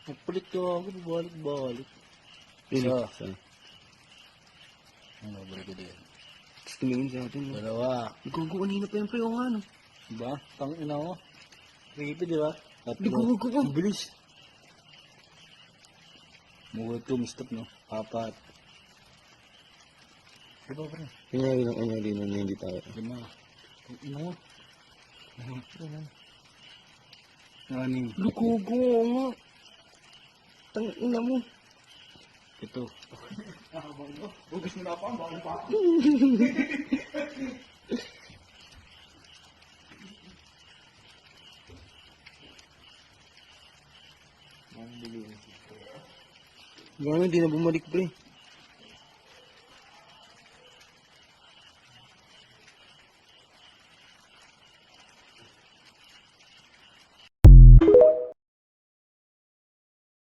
Magpalit ka ako, balik. Isa. Ano, balik ko din. Tapos tumingin sa atin. No? Dalawa. Gago, kanina pa yung pre, o nga no. Diba? Tang ina ko. Ripi, diba? Gago. Ang bilis. Mugot ko, mistap, no? Apat. Diba, pre? Kanyari lang na hindi tayo. Lima. Tang ina ko. Anim. Gago, o nga. Tangina mo. Ito. Hugas mo na ako, bawal pa ako. Gano'n, hindi na bumalik pre.